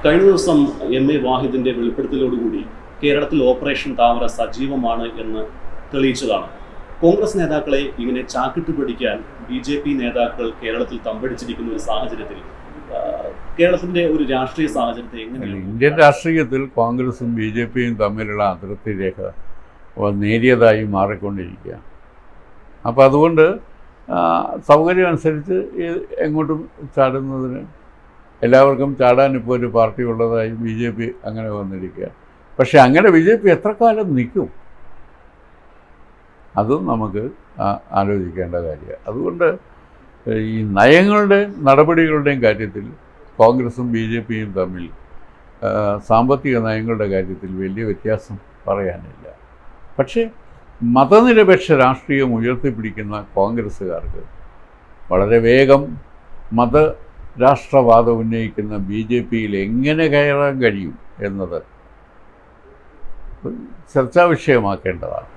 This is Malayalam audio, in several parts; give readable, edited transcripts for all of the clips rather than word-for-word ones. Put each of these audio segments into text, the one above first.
കഴിഞ്ഞ ദിവസം എം.എ. വാഹിദിന്റെ വെളിപ്പെടുത്തലോടുകൂടി കേരളത്തിൽ ഓപ്പറേഷൻ താമര സജീവമാണ് എന്ന് തെളിയിച്ചതാണ്. കോൺഗ്രസ് നേതാക്കളെ ഇങ്ങനെ ചാക്കിട്ട് പിടിക്കാൻ ബി.ജെ.പി. നേതാക്കൾ കേരളത്തിൽ തമ്പടിച്ചിരിക്കുന്ന ഒരു സാഹചര്യത്തിൽ കേരളത്തിന്റെ ഒരു രാഷ്ട്രീയ സാഹചര്യത്തെ എങ്ങനെയാണ്? ഇന്ത്യൻ രാഷ്ട്രീയത്തിൽ കോൺഗ്രസും ബി.ജെ.പിയും തമ്മിലുള്ള അതിർത്തി രേഖ നേരിയതായി മാറിക്കൊണ്ടിരിക്കുക. അപ്പോൾ അതുകൊണ്ട് സൗകര്യം അനുസരിച്ച് എങ്ങോട്ടും ചാടുന്നതിന് എല്ലാവർക്കും ചാടാൻ ഇപ്പോൾ ഒരു പാർട്ടി ഉള്ളതായി ബി.ജെ.പി. അങ്ങനെ വന്നിരിക്കുക. പക്ഷേ അങ്ങനെ ബി.ജെ.പി. എത്ര കാലം നിൽക്കും അതും നമുക്ക് ആലോചിക്കേണ്ട കാര്യമാണ്. അതുകൊണ്ട് ഈ നയങ്ങളുടെയും നടപടികളുടെയും കാര്യത്തിൽ കോൺഗ്രസും ബി.ജെ.പിയും തമ്മിൽ സാമ്പത്തിക നയങ്ങളുടെ കാര്യത്തിൽ വലിയ വ്യത്യാസം പറയാനില്ല. പക്ഷേ മതനിരപേക്ഷ രാഷ്ട്രീയം ഉയർത്തിപ്പിടിക്കുന്ന കോൺഗ്രസ്സുകാർക്ക് വളരെ വേഗം മതരാഷ്ട്രവാദം ഉന്നയിക്കുന്ന ബി.ജെ.പിയിൽ എങ്ങനെ കയറാൻ കഴിയും എന്നത് ചർച്ചാ വിഷയമാക്കേണ്ടതാണ്.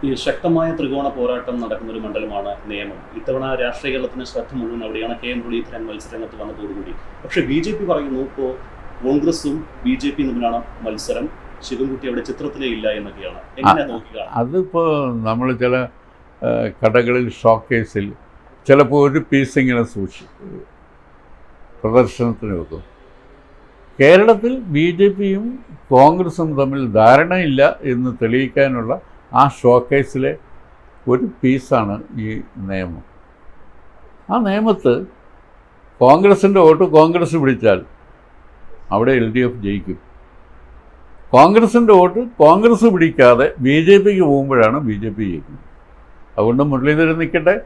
ഈ ശക്തമായ ത്രികോണ പോരാട്ടം നടക്കുന്ന ഒരു മണ്ഡലമാണ് നേമം. ഇത്തവണ രാഷ്ട്രീയ കേരളത്തിന് ശ്രദ്ധ മുഴുവൻ അവിടെയാണ്. കെ എം മുരളീധരൻ മത്സരരംഗത്ത് വന്നതോടുകൂടി. പക്ഷേ ബി.ജെ.പി. പറയുന്നു ഇപ്പോൾ കോൺഗ്രസും ബി.ജെ.പി. തമ്മിലാണ് മത്സരം, ശിവൻകുട്ടി അവിടെ ചിത്രത്തിലേ ഇല്ല എന്നൊക്കെയാണ്. എങ്ങനെ നോക്കുക? അതിപ്പോൾ നമ്മൾ ചില കടകളിൽ ഷോക്കേസിൽ ചിലപ്പോൾ ഒരു പീസ് ഇങ്ങനെ പ്രദർശനത്തിന് വെക്കും. കേരളത്തിൽ ബി.ജെ.പിയും കോൺഗ്രസും തമ്മിൽ ധാരണയില്ല എന്ന് തെളിയിക്കാനുള്ള ആ ഷോക്കേസിലെ ഒരു പീസാണ് ഈ നിയമം. ആ നിയമത്ത് കോൺഗ്രസിൻ്റെ വോട്ട് കോൺഗ്രസ് പിടിച്ചാൽ അവിടെ LDF ജയിക്കും. കോൺഗ്രസിൻ്റെ വോട്ട് കോൺഗ്രസ് പിടിക്കാതെ ബി.ജെ.പിക്ക് പോകുമ്പോഴാണ് ബി.ജെ.പി. ജയിക്കുന്നത്. അതുകൊണ്ട് മുരളീധരൻ നിൽക്കട്ടെ,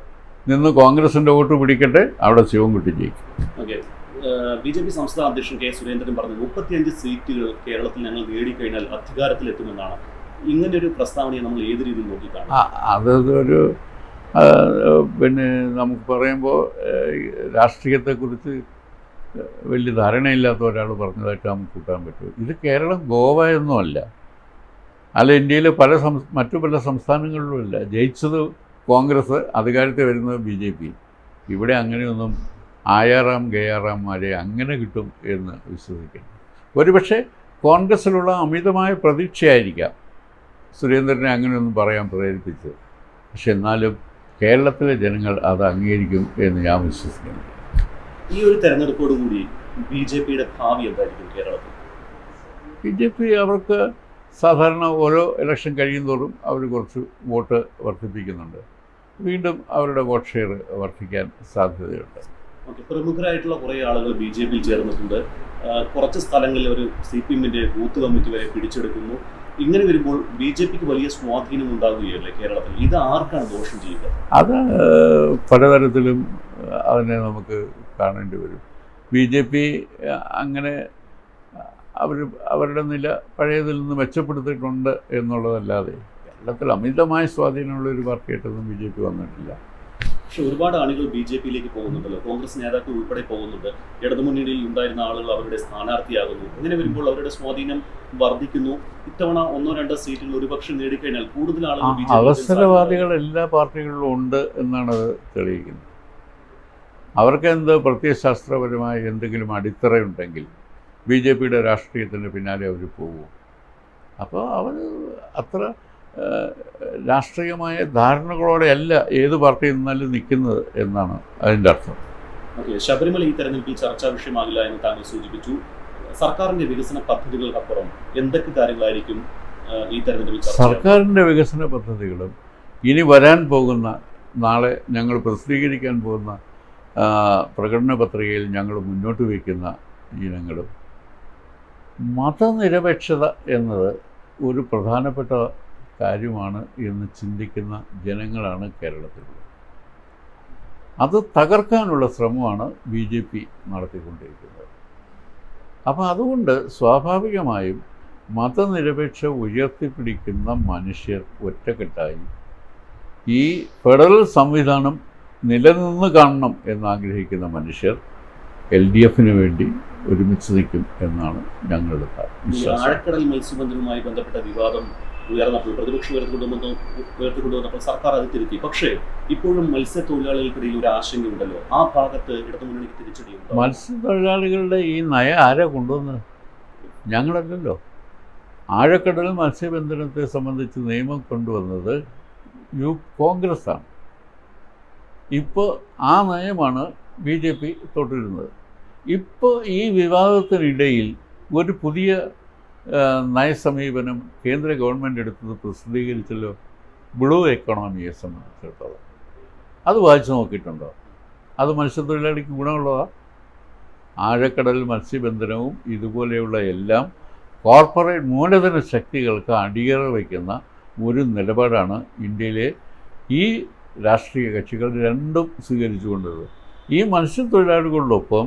നിന്ന് കോൺഗ്രസിൻ്റെ വോട്ട് പിടിക്കട്ടെ, അവിടെ ശിവൻകുട്ടി ജയിക്കും. Okay, BJP. സംസ്ഥാന അധ്യക്ഷൻ കെ സുരേന്ദ്രൻ പറഞ്ഞു 35 സീറ്റുകൾ കേരളത്തിൽ ഞങ്ങൾ നേടിക്കഴിഞ്ഞാൽ അധികാരത്തിലെത്തുമെന്നാണ്. ഇങ്ങനൊരു പ്രസ്താവനയെ നമ്മൾ ഏത് രീതിയിൽ നോക്കിക്കാണും? അതൊരു പിന്നെ നമുക്ക് പറയുമ്പോൾ രാഷ്ട്രീയത്തെക്കുറിച്ച് വലിയ ധാരണയില്ലാത്ത ഒരാൾ പറഞ്ഞതായിട്ട് നമുക്ക് കൂട്ടാൻ പറ്റും. ഇത് കേരളം ഗോവ ഒന്നുമല്ല, അല്ല ഇന്ത്യയിലെ മറ്റു പല സംസ്ഥാനങ്ങളിലുമല്ല. ജയിച്ചത് കോൺഗ്രസ്, അധികാരത്തിൽ വരുന്നത് ബി.ജെ.പി. ഇവിടെ അങ്ങനെയൊന്നും ആയാറാം ഗയാറാംമാരെ അങ്ങനെ കിട്ടും എന്ന് വിശ്വസിക്കുന്നു. ഒരുപക്ഷെ കോൺഗ്രസ്സിലുള്ള അമിതമായ പ്രതീക്ഷയായിരിക്കാം സുരേന്ദ്രനെ അങ്ങനെയൊന്നും പറയാൻ പ്രേരിപ്പിച്ചത്. പക്ഷെ എന്നാലും കേരളത്തിലെ ജനങ്ങൾ അത് അംഗീകരിക്കും എന്ന് ഞാൻ വിശ്വസിക്കുന്നു. ഈ ഒരു തെരഞ്ഞെടുപ്പോടുകൂടി ബി.ജെ.പിയുടെ ഭാവി എന്തായിരിക്കും കേരളത്തിൽ? ബി.ജെ.പി. അവർക്ക് സാധാരണ ഓരോ ഇലക്ഷൻ കഴിയുന്തോറും അവർ കുറച്ച് വോട്ട് വർദ്ധിപ്പിക്കുന്നുണ്ട്. വീണ്ടും അവരുടെ വോട്ട് ഷെയർ വർദ്ധിക്കാൻ സാധ്യതയുണ്ട്. ഓക്കെ, പ്രമുഖരായിട്ടുള്ള കുറേ ആളുകൾ ബി.ജെ.പിയിൽ ചേർന്നിട്ടുണ്ട്. കുറച്ച് സ്ഥലങ്ങളിൽ ഒരു CPM-ന്റെ ബൂത്ത് കമ്മിറ്റി വരെ പിടിച്ചെടുക്കുന്നു. ഇങ്ങനെ വരുമ്പോൾ ബി.ജെ.പിക്ക് വലിയ സ്വാധീനം ഉണ്ടാകുകയല്ലേ കേരളത്തിൽ? ഇത് ആർക്കാണ് ദോഷം ചെയ്യുക? അത് പലതരത്തിലും അതിനെ നമുക്ക് കാണേണ്ടി വരും. ബി.ജെ.പി. അങ്ങനെ അവരുടെ നില പഴയതിൽ നിന്ന് മെച്ചപ്പെടുത്തിയിട്ടുണ്ട് എന്നുള്ളതല്ലാതെ കേരളത്തിൽ അമിതമായ സ്വാധീനമുള്ള ഒരു പാർട്ടിയായിട്ടൊന്നും ബി.ജെ.പി. വന്നിട്ടില്ല. പക്ഷെ ഒരുപാട് ആളുകൾ ബി.ജെ.പിയിലേക്ക് പോകുന്നുണ്ടല്ലോ. കോൺഗ്രസ് നേതാക്കൾ ഉൾപ്പെടെ പോകുന്നുണ്ട്. ഇടതുമുന്നണിയിൽ ഉണ്ടായിരുന്ന ആളുകൾ അവരുടെ സ്ഥാനാർത്ഥിയാകുന്നു. അങ്ങനെ വരുമ്പോൾ അവരുടെ സ്വാധീനം വർദ്ധിക്കുന്നു. ഇത്തവണ 1-2 സീറ്റുകൾ ഒരുപക്ഷെ നേടിക്കഴിഞ്ഞാൽ കൂടുതൽ ആളുകൾ അവസരവാദികൾ എല്ലാ പാർട്ടികളിലും ഉണ്ട് എന്നാണ് അത് തെളിയിക്കുന്നത്. അവർക്ക് പ്രത്യയശാസ്ത്രപരമായ എന്തെങ്കിലും അടിത്തറയുണ്ടെങ്കിൽ ബി.ജെ.പിയുടെ രാഷ്ട്രീയത്തിൻ്റെ പിന്നാലെ അവർ പോകും. അപ്പോൾ അവർ അത്ര രാഷ്ട്രീയമായ ധാരണകളോടെയല്ല ഏത് പാർട്ടി നിന്നാലും നിൽക്കുന്നത് എന്നാണ് അതിൻ്റെ അർത്ഥം. ഓക്കെ, ശബരിമല ഈ തെരഞ്ഞെടുപ്പിൽ ചർച്ചാ വിഷയമാകില്ല എന്ന് താങ്കൾ സൂചിപ്പിച്ചു. സർക്കാരിൻ്റെ വികസന പദ്ധതികൾക്കപ്പുറം എന്തൊക്കെ കാര്യങ്ങളായിരിക്കും ഈ തെരഞ്ഞെടുപ്പിൽ? സർക്കാരിൻ്റെ വികസന പദ്ധതികളും ഇനി വരാൻ പോകുന്ന, നാളെ ഞങ്ങൾ പ്രസിദ്ധീകരിക്കാൻ പോകുന്ന പ്രകടന പത്രികയിൽ ഞങ്ങൾ മുന്നോട്ട് വയ്ക്കുന്ന ഇനങ്ങളും. മതനിരപേക്ഷത എന്നത് ഒരു പ്രധാനപ്പെട്ട കാര്യമാണ് എന്ന് ചിന്തിക്കുന്ന ജനങ്ങളാണ് കേരളത്തിലുള്ളത്. അത് തകർക്കാനുള്ള ശ്രമമാണ് ബി.ജെ.പി. നടത്തിക്കൊണ്ടിരിക്കുന്നത്. അപ്പോൾ അതുകൊണ്ട് സ്വാഭാവികമായും മതനിരപേക്ഷ ഉയർത്തിപ്പിടിക്കുന്ന മനുഷ്യർ ഒറ്റക്കെട്ടായി ഈ ഫെഡറൽ സംവിധാനം നിലനിന്ന് കാണണം എന്നാഗ്രഹിക്കുന്ന മനുഷ്യർ LDF-ന് വേണ്ടി ഒരുമിച്ച് നിൽക്കും എന്നാണ് ഞങ്ങളുടെ വിശ്വാസം. ആഴക്കടൽ മത്സ്യബന്ധനവുമായി ബന്ധപ്പെട്ട വിവാദം ഉയർന്നപ്പോൾ പ്രതിപക്ഷം ഉയർത്തിക്കൊണ്ടുവന്നപ്പോൾ സർക്കാർ അത് തിരുത്തി. പക്ഷേ ഇപ്പോഴും മത്സ്യത്തൊഴിലാളികൾക്കിടയിൽ ഒരു ആശങ്കയുണ്ടല്ലോ. ആ ഭാഗത്ത് ഇടതുമുന്നണിക്ക് തിരിച്ചടിയുണ്ട്. മത്സ്യത്തൊഴിലാളികളുടെ ഈ നയം ആരാ കൊണ്ടുവന്നത്? ഞങ്ങളല്ലല്ലോ. ആഴക്കടൽ മത്സ്യബന്ധനത്തെ സംബന്ധിച്ച് നിയമം കൊണ്ടുവന്നത് കോൺഗ്രസ്സാണ്. ഇപ്പോൾ ആ നയമാണ് BJP തുടരുന്നത്. ഇപ്പോൾ ഈ വിവാദത്തിനിടയിൽ ഒരു പുതിയ നയസമീപനം കേന്ദ്ര ഗവൺമെൻറ് എടുത്തത് പ്രസിദ്ധീകരിച്ചല്ലോ, ബ്ലൂ എക്കോണമിയെ സംബന്ധിച്ചിടത്തോളം. അത് വായിച്ചു നോക്കിയിട്ടുണ്ടോ? അത് മത്സ്യത്തൊഴിലാളിക്ക് ഗുണമുള്ളതാണ്. ആഴക്കടൽ മത്സ്യബന്ധനവും ഇതുപോലെയുള്ള എല്ലാം കോർപ്പറേറ്റ് മൂലധന ശക്തികൾക്ക് അടിയറ വയ്ക്കുന്ന ഒരു നിലപാടാണ് ഇന്ത്യയിലെ ഈ രാഷ്ട്രീയ കക്ഷികൾ രണ്ടും സ്വീകരിച്ചുകൊണ്ടത്. ഈ മത്സ്യത്തൊഴിലാളികളോടൊപ്പം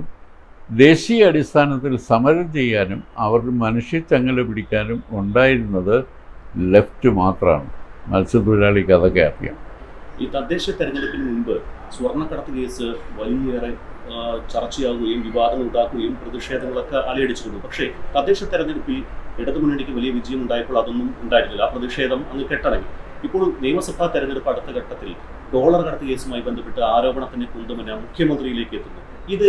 ദേശീയ അടിസ്ഥാനത്തിൽ സമരം ചെയ്യാനും അവർ മനുഷ്യച്ചങ്ങല പിടിക്കാനും ഉണ്ടായിരുന്നത് ലെഫ്റ്റ് മാത്രമാണ്. മത്സ്യത്തൊഴിലാളിക്ക് അതൊക്കെ അറിയാം. ഈ തദ്ദേശ തെരഞ്ഞെടുപ്പിന് മുൻപ് സ്വർണ്ണക്കടത്ത് കേസ് വലിയേറെ ചർച്ചയാകുകയും വിവാദങ്ങൾ ഉണ്ടാക്കുകയും പ്രതിഷേധങ്ങളൊക്കെ അലയടിച്ചിരുന്നു. പക്ഷേ തദ്ദേശ തെരഞ്ഞെടുപ്പിൽ ഇടതുമുന്നണിക്ക് വലിയ വിജയം ഉണ്ടായപ്പോൾ അതൊന്നും ഉണ്ടായിരുന്നില്ല. ആ പ്രതിഷേധം അങ്ങ് കെട്ടടങ്ങി. ഇപ്പോൾ നിയമസഭാ തെരഞ്ഞെടുപ്പ് അടുത്ത ഘട്ടത്തിൽ ഡോളർ കടത്ത് കേസുമായി ബന്ധപ്പെട്ട് ആരോപണത്തിന്റെ കുന്തമന മുഖ്യമന്ത്രിയിലേക്ക് എത്തുന്നു. ഇത്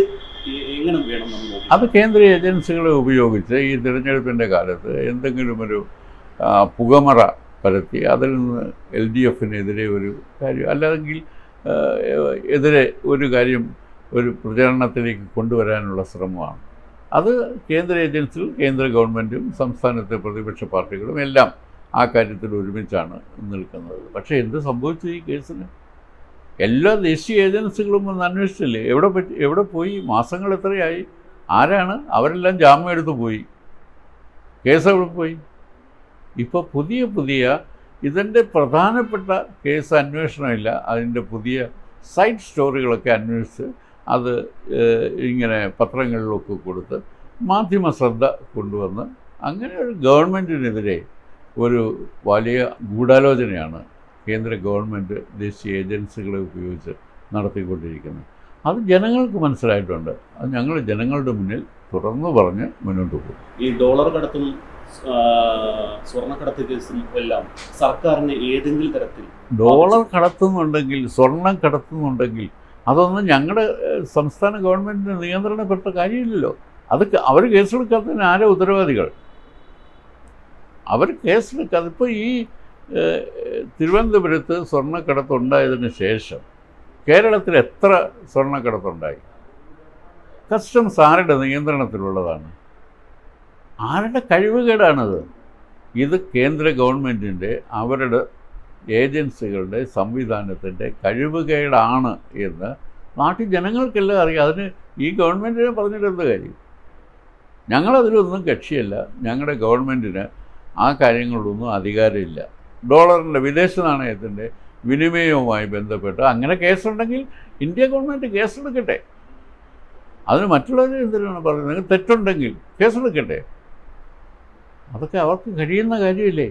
എങ്ങനെ വേണം നമ്മൾ നോക്കി? അത് കേന്ദ്ര ഏജൻസികളെ ഉപയോഗിച്ച് ഈ തിരഞ്ഞെടുപ്പിൻ്റെ കാലത്ത് എന്തെങ്കിലും ഒരു പുകമറ പരത്തി അതിൽ നിന്ന് LDFനെതിരെ ഒരു കാര്യം അല്ലെങ്കിൽ എതിരെ ഒരു കാര്യം ഒരു പ്രചരണത്തിലേക്ക് കൊണ്ടുവരാനുള്ള ശ്രമമാണ്. അത് കേന്ദ്ര ഏജൻസികൾ, കേന്ദ്ര ഗവൺമെൻറ്റും സംസ്ഥാനത്തെ പ്രതിപക്ഷ പാർട്ടികളും എല്ലാം ആ കാര്യത്തിൽ ഒരുമിച്ചാണ് നിൽക്കുന്നത്. പക്ഷേ എന്ത് സംഭവിച്ചു ഈ കേസിന്? എല്ലാ ദേശീയ ഏജൻസികളും ഒന്ന് അന്വേഷിച്ചില്ലേ? എവിടെ പോയി? മാസങ്ങൾ എത്രയായി? ആരാണ്? അവരെല്ലാം ജാമ്യം എടുത്ത് പോയി. കേസ് എവിടെ പോയി? ഇപ്പോൾ പുതിയ ഇതിൻ്റെ പ്രധാനപ്പെട്ട കേസ് അന്വേഷണമില്ല, അതിൻ്റെ പുതിയ സൈഡ് സ്റ്റോറികളൊക്കെ അന്വേഷിച്ച് അത് ഇങ്ങനെ പത്രങ്ങളിലൊക്കെ കൊടുത്ത് മാധ്യമ ശ്രദ്ധ കൊണ്ടുവന്ന് അങ്ങനെ ഒരു ഗവൺമെൻറ്റിനെതിരെ ഒരു വലിയ ഗൂഢാലോചനയാണ് കേന്ദ്ര ഗവൺമെൻറ് ദേശീയ ഏജൻസികളെ ഉപയോഗിച്ച് നടത്തിക്കൊണ്ടിരിക്കുന്നത്. അത് ജനങ്ങൾക്ക് മനസ്സിലായിട്ടുണ്ട്. അത് ഞങ്ങൾ ജനങ്ങളുടെ മുന്നിൽ തുറന്നു പറഞ്ഞ് മുന്നോട്ട് പോകും. ഈ ഡോളർ കടത്തും സ്വർണ്ണക്കടത്ത് കേസും എല്ലാം സർക്കാരിന് ഏതെങ്കിലും തരത്തിൽ ഡോളർ കടത്തുന്നുണ്ടെങ്കിൽ, സ്വർണം കടത്തുന്നുണ്ടെങ്കിൽ അതൊന്നും ഞങ്ങളുടെ സംസ്ഥാന ഗവൺമെൻറ്റിന് നിയന്ത്രണപ്പെട്ട കാര്യമില്ലല്ലോ. അത് അവർ കേസെടുക്കാത്തതിന് ആരോ ഉത്തരവാദികൾ? അവർ കേസെടുക്കാതെ. ഇപ്പോൾ ഈ തിരുവനന്തപുരത്ത് സ്വർണ്ണക്കടത്തുണ്ടായതിന് ശേഷം കേരളത്തിൽ എത്ര സ്വർണ്ണക്കടത്തുണ്ടായി? കസ്റ്റംസ് ആരുടെ നിയന്ത്രണത്തിലുള്ളതാണ്? ആരുടെ കഴിവുകേടാണത്? ഇത് കേന്ദ്ര ഗവൺമെൻറ്റിൻ്റെ, അവരുടെ ഏജൻസികളുടെ സംവിധാനത്തിൻ്റെ കഴിവുകേടാണ് എന്ന് നാട്ടിൽ ജനങ്ങൾക്കെല്ലാം അറിയാം. അതിന് ഈ ഗവൺമെൻറ്റിനെ പറഞ്ഞിട്ട് എന്ത് കാര്യം? ഞങ്ങളതിലൊന്നും കക്ഷിയല്ല. ഞങ്ങളുടെ ഗവൺമെൻറ്റിന് ആ കാര്യങ്ങളിലൊന്നും അധികാരമില്ല. ഡോളറിൻ്റെ വിദേശ നാണയത്തിൻ്റെ വിനിമയവുമായി ബന്ധപ്പെട്ട് അങ്ങനെ കേസുണ്ടെങ്കിൽ ഇന്ത്യ ഗവൺമെൻറ് കേസെടുക്കട്ടെ. അതിന് മറ്റുള്ളവർ എന്തിനാണ് പറയുന്നത്? തെറ്റുണ്ടെങ്കിൽ കേസെടുക്കട്ടെ. അതൊക്കെ അവർക്ക് കഴിയുന്ന കാര്യമില്ലേ?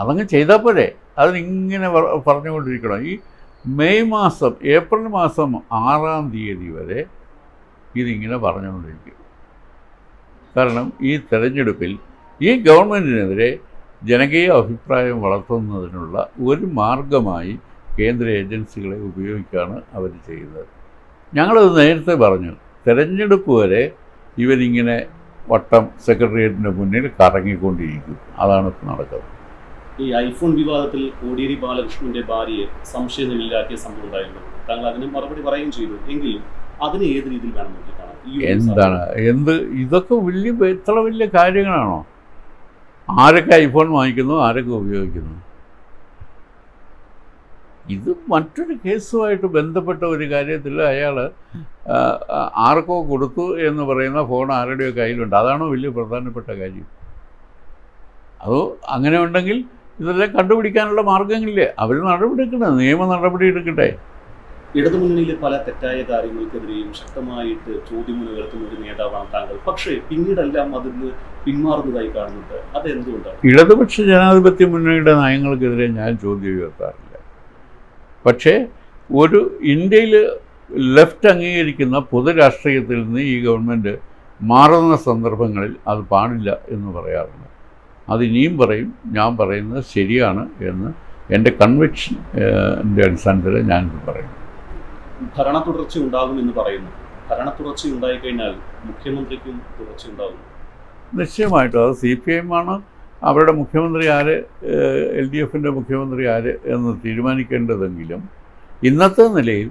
അതങ്ങ് ചെയ്താൽ പോരെ. അതിനിങ്ങനെ പറഞ്ഞുകൊണ്ടിരിക്കണം. ഈ ഏപ്രിൽ മാസം 6-ാം തീയതി വരെ ഇതിങ്ങനെ പറഞ്ഞുകൊണ്ടിരിക്കും. കാരണം ഈ തെരഞ്ഞെടുപ്പിൽ ഈ ഗവൺമെൻറ്റിനെതിരെ ജനകീയ അഭിപ്രായം വളർത്തുന്നതിനുള്ള ഒരു മാർഗമായി കേന്ദ്ര ഏജൻസികളെ ഉപയോഗിക്കുകയാണ് അവർ ചെയ്യുന്നത്. ഞങ്ങളത് നേരത്തെ പറഞ്ഞു. തെരഞ്ഞെടുപ്പ് വരെ ഇവരിങ്ങനെ വട്ടം സെക്രട്ടേറിയറ്റിൻ്റെ മുന്നിൽ കറങ്ങിക്കൊണ്ടിരിക്കും. അതാണ് ഇപ്പോൾ നടക്കുന്നത്. ഈ ഐഫോൺ വിവാദത്തിൽ കോടിയേരി ബാലകൃഷ്ണന്റെ ഭാര്യയെ സംശയനിലയിലാക്കിയ സംഭവം ഉണ്ടായിരുന്നു. താങ്കൾ അതിന് മറുപടി പറയുകയും ചെയ്തു. എങ്കിലും അതിന് ഏത് രീതിയിൽ വേണം നോക്കിക്കാണാം? ഇതൊക്കെ ഇത്ര വലിയ കാര്യങ്ങളാണോ? ആരൊക്കെ ഐഫോൺ വാങ്ങിക്കുന്നു, ആരൊക്കെ ഉപയോഗിക്കുന്നു? ഇത് മറ്റൊരു കേസുമായിട്ട് ബന്ധപ്പെട്ട ഒരു കാര്യത്തിൽ അയാൾ ആർക്കോ കൊടുത്തു എന്ന് പറയുന്ന ഫോൺ ആരുടെയോ കയ്യിലുണ്ട്. അതാണോ വലിയ പ്രധാനപ്പെട്ട കാര്യം? അതോ അങ്ങനെ ഉണ്ടെങ്കിൽ ഇതെല്ലാം കണ്ടുപിടിക്കാനുള്ള മാർഗങ്ങളില്ലേ? അവർ നടപടിയെടുക്കണം, നിയമ നടപടി എടുക്കട്ടെ. ഇടതുമുന്നണിയിലെ പല തെറ്റായ കാര്യങ്ങൾക്കെതിരെയും ശക്തമായിട്ട് ചോദ്യം ഉയർത്തുന്ന ഒരു നേതാവാണ് താങ്കൾ. പക്ഷേ പിന്നീടെല്ലാം അതിന് പിന്മാറുന്നതായി കാണുന്നുണ്ട്. അതെന്തുകൊണ്ടാണ്? ഇടതുപക്ഷ ജനാധിപത്യ മുന്നണിയുടെ നയങ്ങൾക്കെതിരെ ഞാൻ ചോദ്യം ഉയർത്താറില്ല. പക്ഷേ ഒരു ഇന്ത്യയിൽ ലെഫ്റ്റ് അംഗീകരിക്കുന്ന പൊതുരാഷ്ട്രീയത്തിൽ നിന്ന് ഈ ഗവൺമെൻറ് മാറുന്ന സന്ദർഭങ്ങളിൽ അത് പാടില്ല എന്ന് പറയാറുണ്ട്. അതിനിയും പറയും. ഞാൻ പറയുന്നത് ശരിയാണ് എന്ന് എൻ്റെ കൺവിക്ഷൻ്റെ അടിസ്ഥാനത്തിൽ ഞാനിത് പറയുന്നു. ഭരണ തുടർച്ച ഉണ്ടാകുമെന്ന് പറയുന്നു. ഭരണ തുടർച്ച ഉണ്ടായിക്കഴിഞ്ഞാൽ മുഖ്യമന്ത്രിക്കും തുടർച്ച ഉണ്ടാകും. നിശ്ചയമായിട്ടും അത് CPM ആണ് അവരുടെ മുഖ്യമന്ത്രി ആര്, LDFൻ്റെ മുഖ്യമന്ത്രി ആര് എന്ന് തീരുമാനിക്കേണ്ടതെങ്കിലും ഇന്നത്തെ നിലയിൽ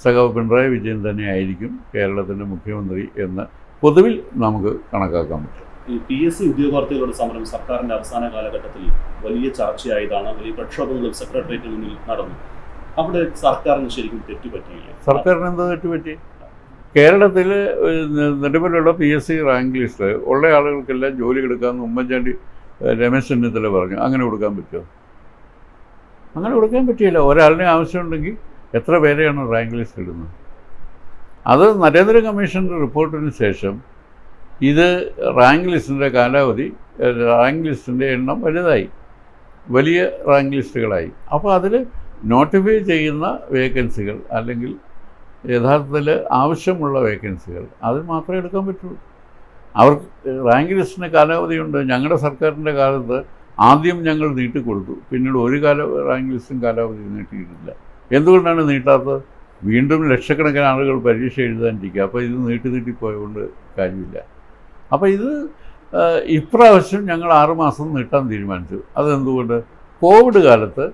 സഖാവ് പിണറായി വിജയൻ തന്നെയായിരിക്കും കേരളത്തിൻ്റെ മുഖ്യമന്ത്രി എന്ന് പൊതുവിൽ നമുക്ക് കണക്കാക്കാൻ പറ്റും. ഈ PSC ഉദ്യോഗാർത്ഥികളുടെ സമരം സർക്കാരിൻ്റെ അവസാന കാലഘട്ടത്തിൽ വലിയ ചർച്ചയായതാണ്. വലിയ പ്രക്ഷോഭങ്ങളും സെക്രട്ടേറിയറ്റിന് മുന്നിൽ നടന്നു. അവിടെ സർക്കാരിന് ശരിക്കും തെറ്റുപറ്റിയില്ല. സർക്കാരിന് എന്താ തെറ്റുപറ്റി? കേരളത്തിൽ നിലവിലുള്ള PSC റാങ്ക് ലിസ്റ്റ് ഉള്ള ആളുകൾക്കെല്ലാം ജോലി എടുക്കാമെന്ന് ഉമ്മൻചാണ്ടി രമേശ് ചെന്നിത്തല പറഞ്ഞു. അങ്ങനെ കൊടുക്കാൻ പറ്റുമോ? അങ്ങനെ കൊടുക്കാൻ പറ്റിയില്ല. ഒരാളിനെ ആവശ്യമുണ്ടെങ്കിൽ എത്ര പേരെയാണ് റാങ്ക് ലിസ്റ്റ് ഇടുന്നത്? അത് നരേന്ദ്ര കമ്മീഷൻ്റെ റിപ്പോർട്ടിന് ശേഷം ഇത് റാങ്ക് ലിസ്റ്റിൻ്റെ കാലാവധി, റാങ്ക് ലിസ്റ്റിൻ്റെ എണ്ണം വലുതായി, വലിയ റാങ്ക് ലിസ്റ്റുകളായി. അപ്പോൾ അതിൽ നോട്ടിഫൈ ചെയ്യുന്ന വേക്കൻസികൾ അല്ലെങ്കിൽ യഥാർത്ഥത്തിൽ ആവശ്യമുള്ള വേക്കൻസികൾ അത് മാത്രമേ എടുക്കാൻ പറ്റുള്ളൂ. അവർക്ക് റാങ്ക് ലിസ്റ്റിന് കാലാവധിയുണ്ട്. ഞങ്ങളുടെ സർക്കാരിൻ്റെ കാലത്ത് ആദ്യം ഞങ്ങൾ നീട്ടിക്കൊടുത്തു, പിന്നീട് ഒരു റാങ്ക് ലിസ്റ്റും കാലാവധി നീട്ടിയിട്ടില്ല. എന്തുകൊണ്ടാണ് നീട്ടാത്തത്? വീണ്ടും ലക്ഷക്കണക്കിന് ആളുകൾ പരീക്ഷ എഴുതാനിരിക്കുക. അപ്പോൾ ഇത് നീട്ടിപ്പോയതുകൊണ്ട് കാര്യമില്ല. അപ്പോൾ ഇത് ഇപ്രാവശ്യം ഞങ്ങൾ 6 മാസം നീട്ടാൻ തീരുമാനിച്ചു. അതെന്തുകൊണ്ട്? കോവിഡ് കാലത്ത്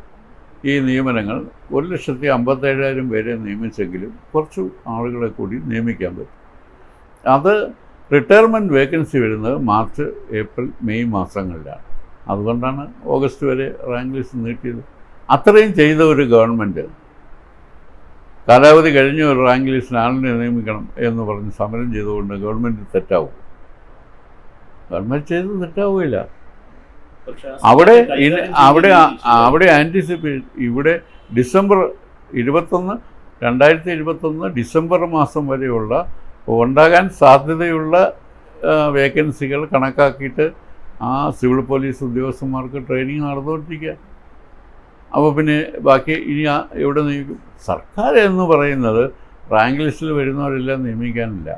ഈ നിയമനങ്ങൾ 1,57,000 പേരെ നിയമിച്ചെങ്കിലും കുറച്ച് ആളുകളെ കൂടി നിയമിക്കാൻ പറ്റും. അത് റിട്ടയർമെൻറ്റ് വേക്കൻസി വരുന്നത് മാർച്ച്, ഏപ്രിൽ, മെയ് മാസങ്ങളിലാണ്. അതുകൊണ്ടാണ് ഓഗസ്റ്റ് വരെ റാങ്ക് ലിസ്റ്റ് നീട്ടിയത്. അത്രയും ചെയ്ത ഒരു ഗവൺമെൻറ് കാലാവധി കഴിഞ്ഞ ഒരു റാങ്ക് ലിസ്റ്റിന് ആളിനെ നിയമിക്കണം എന്ന് പറഞ്ഞ് സമരം ചെയ്തുകൊണ്ട് ഗവൺമെൻറ് തെറ്റാവും? ഗവൺമെൻറ് ചെയ്ത് തെറ്റാവുകയില്ല. അവിടെ ആൻറ്റിസിപ്പേറ്റ് ഇവിടെ ഡിസംബർ 2021 ഡിസംബർ മാസം വരെയുള്ള ഉണ്ടാകാൻ സാധ്യതയുള്ള വേക്കൻസികൾ കണക്കാക്കിയിട്ട് ആ സിവിൽ പോലീസ് ഉദ്യോഗസ്ഥന്മാർക്ക് ട്രെയിനിങ് നടന്നുകൊണ്ടിരിക്കുക. അപ്പോൾ പിന്നെ ബാക്കി ഇനി എവിടെ നിയമിക്കും? സർക്കാർ എന്ന് പറയുന്നത് റാങ്ക് ലിസ്റ്റിൽ വരുന്നവരെല്ലാം നിയമിക്കാനില്ല.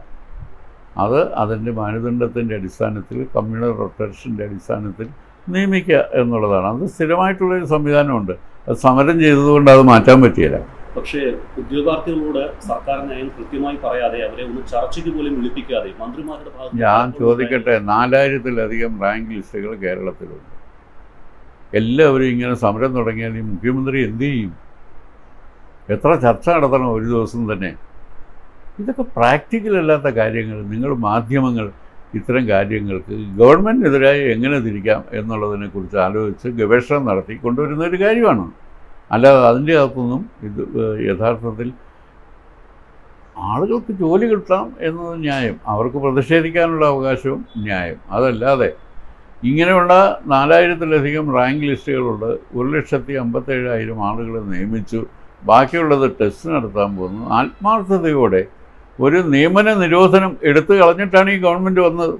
അത് അതിൻ്റെ മാനദണ്ഡത്തിൻ്റെ അടിസ്ഥാനത്തിൽ, കമ്മ്യൂണൽ റൊട്ടേഷൻ്റെ അടിസ്ഥാനത്തിൽ നിയമിക്കുക എന്നുള്ളതാണ്. അത് സ്ഥിരമായിട്ടുള്ളൊരു സംവിധാനമുണ്ട്. അത് സമരം ചെയ്തതുകൊണ്ട് അത് മാറ്റാൻ പറ്റിയില്ല. പക്ഷേ ഉദ്യോഗാർത്ഥികളോട് സർക്കാർ നയം കൃത്യമായി പറയാതെ, അവരെ ഒന്ന് ചർച്ചയ്ക്ക് പോലും വിളിപ്പിക്കാതെ മന്ത്രിമാരുടെ ഭാഗത്ത് ഞാൻ ചോദിക്കട്ടെ, 4000-ലധികം റാങ്ക് ലിസ്റ്റുകൾ കേരളത്തിലുണ്ട്. എല്ലാവരും ഇങ്ങനെ സമരം തുടങ്ങിയാൽ ഈ മുഖ്യമന്ത്രി എന്ത് ചെയ്യും? എത്ര ചർച്ച നടത്തണം ഒരു ദിവസം തന്നെ? ഇതൊക്കെ പ്രാക്ടിക്കലല്ലാത്ത കാര്യങ്ങൾ. നിങ്ങൾ മാധ്യമങ്ങൾ ഇത്തരം കാര്യങ്ങൾക്ക് ഗവൺമെൻറ്റിനെതിരായി എങ്ങനെ തിരിക്കാം എന്നുള്ളതിനെക്കുറിച്ച് ആലോചിച്ച് ഗവേഷണം നടത്തി കൊണ്ടുവരുന്ന ഒരു കാര്യമാണ്. അല്ലാതെ അതിൻ്റെ അകത്തൊന്നും ഇത് യഥാർത്ഥത്തിൽ ആളുകൾക്ക് ജോലി കിട്ടാം എന്നത് ന്യായം, അവർക്ക് പ്രതിഷേധിക്കാനുള്ള അവകാശവും ന്യായം. അതല്ലാതെ ഇങ്ങനെയുള്ള 4000-ലധികം റാങ്ക് ലിസ്റ്റുകളുണ്ട്, 1,57,000 ആളുകളെ നിയമിച്ചു, ബാക്കിയുള്ളത് ടെസ്റ്റ് നടത്താൻ പോകുന്നു. ആത്മാർത്ഥതയോടെ ഒരു നിയമന നിരോധനം എടുത്തു കളഞ്ഞിട്ടാണ് ഈ ഗവൺമെൻറ് വന്നത്.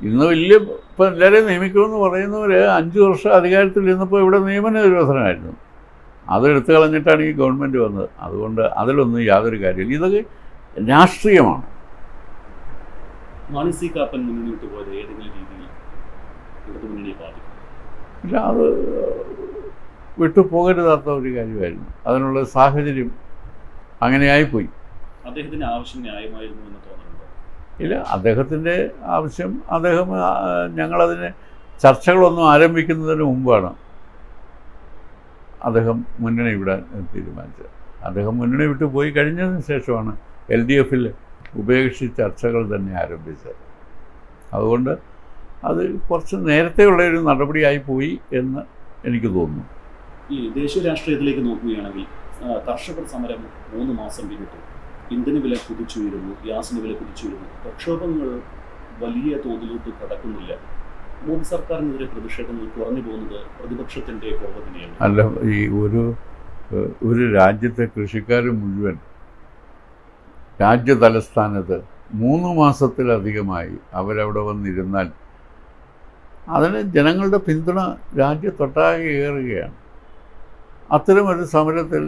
ഇന്ന് ഇപ്പം എല്ലാവരെയും നിയമിക്കുമെന്ന് പറയുന്നവർ 5 വർഷം അധികാരത്തിൽ ഇരുന്നപ്പോൾ ഇവിടെ നിയമന നിരോധനമായിരുന്നു. അത് എടുത്തു കളഞ്ഞിട്ടാണ് ഈ ഗവൺമെൻറ് വന്നത്. അതുകൊണ്ട് അതിലൊന്നും യാതൊരു കാര്യമില്ല. ഇതൊക്കെ രാഷ്ട്രീയമാണ്. മാണി സി കാപ്പൻ മുന്നോട്ട് പോയത് ഏതെങ്കിലും രീതിയിൽ ഇടതുമുന്നണിയെ ബാധിക്കും? ഇല്ല, അത് വിട്ടുപോകരുതാത്ത ഒരു കാര്യമായിരുന്നു. അതിനുള്ള സാഹചര്യം അങ്ങനെയായിപ്പോയി. അദ്ദേഹത്തിൻ്റെ ആവശ്യം ന്യായമായിരുന്നു എന്ന് തോന്നുന്നുണ്ടോ? ഇല്ല, അദ്ദേഹത്തിൻ്റെ ആവശ്യം, ഞങ്ങളതിന് ചർച്ചകളൊന്നും ആരംഭിക്കുന്നതിന് മുമ്പാണ് അദ്ദേഹം മുന്നണി വിടാൻ തീരുമാനിച്ചത്. അദ്ദേഹം മുന്നണി വിട്ടു പോയി കഴിഞ്ഞതിന് ശേഷമാണ് LDFൽ ഉപേക്ഷിച്ച് ചർച്ചകൾ തന്നെ ആരംഭിച്ചത്. അതുകൊണ്ട് അത് കുറച്ച് നേരത്തെയുള്ളൊരു നടപടിയായി പോയി എന്ന് എനിക്ക് തോന്നുന്നു. ഈ ദേശീയ രാഷ്ട്രീയത്തിലേക്ക് നോക്കുകയാണെങ്കിൽ കർഷകർ സമരം 3 മാസം പിന്നിട്ടു. ഇന്ധന വില കുതിച്ചുയരുന്നു, ഗ്യാസിന് വില കുതിച്ചുയരുന്നു. പ്രക്ഷോഭങ്ങൾ വലിയ തോതിലോട്ട് കടക്കുന്നില്ല. മോദി സർക്കാരിനെതിരെ പ്രതിഷേധങ്ങൾ കുറഞ്ഞു പോകുന്നത് പ്രതിപക്ഷത്തിൻ്റെ കുറവതിനെയാണ്. അല്ല, ഈ ഒരു രാജ്യത്തെ കൃഷിക്കാർ മുഴുവൻ രാജ്യ തലസ്ഥാനത്ത് 3 മാസത്തിലധികമായി അവരവിടെ വന്നിരുന്നാൽ അതിന് ജനങ്ങളുടെ പിന്തുണ രാജ്യത്തൊട്ടാകെ ഏറുകയാണ്. അത്തരമൊരു സമരത്തിൽ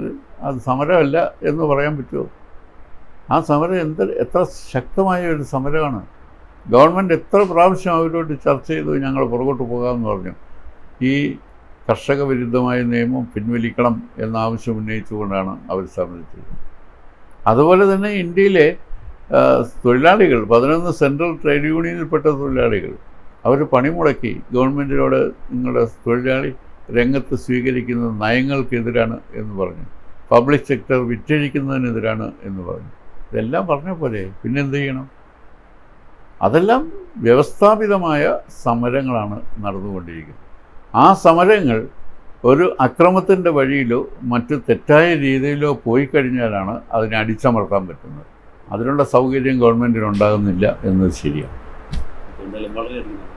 അത് സമരമല്ല എന്ന് പറയാൻ പറ്റുമോ? ആ സമരം എത്ര ശക്തമായ ഒരു സമരമാണ്. ഗവൺമെൻറ് എത്ര പ്രാവശ്യം അവരോട് ചർച്ച ചെയ്തു, ഞങ്ങൾ പുറകോട്ട് പോകാമെന്ന് പറഞ്ഞു. ഈ കർഷക വിരുദ്ധമായ നിയമം പിൻവലിക്കണം എന്ന ആവശ്യം ഉന്നയിച്ചുകൊണ്ടാണ് അവർ സമരം ചെയ്തത്. അതുപോലെ തന്നെ ഇന്ത്യയിലെ തൊഴിലാളികൾ 11 സെൻട്രൽ ട്രേഡ് യൂണിയനിൽപ്പെട്ട തൊഴിലാളികൾ അവർ പണിമുടക്കി ഗവൺമെൻറ്റിനോട് നിങ്ങളുടെ തൊഴിലാളി രംഗത്ത് സ്വീകരിക്കുന്ന നയങ്ങൾക്കെതിരാണ് എന്ന് പറഞ്ഞു, പബ്ലിക് സെക്ടർ വിറ്റഴിക്കുന്നതിനെതിരാണ് എന്ന് പറഞ്ഞു. ഇതെല്ലാം പറഞ്ഞ പോലെ പിന്നെന്ത് ചെയ്യണം? അതെല്ലാം വ്യവസ്ഥാപിതമായ സമരങ്ങളാണ് നടന്നുകൊണ്ടിരിക്കുന്നത്. ആ സമരങ്ങൾ ഒരു അക്രമത്തിൻ്റെ വഴിയിലോ മറ്റ് തെറ്റായ രീതിയിലോ പോയി കഴിഞ്ഞാലാണ് അതിനെ അടിച്ചമർത്താൻ പറ്റുന്നത്. അതിനുള്ള സൗകര്യം ഗവൺമെൻറ്റിനുണ്ടാകുന്നില്ല എന്നത് ശരിയാണ്. എന്തായാലും വളരെയധികം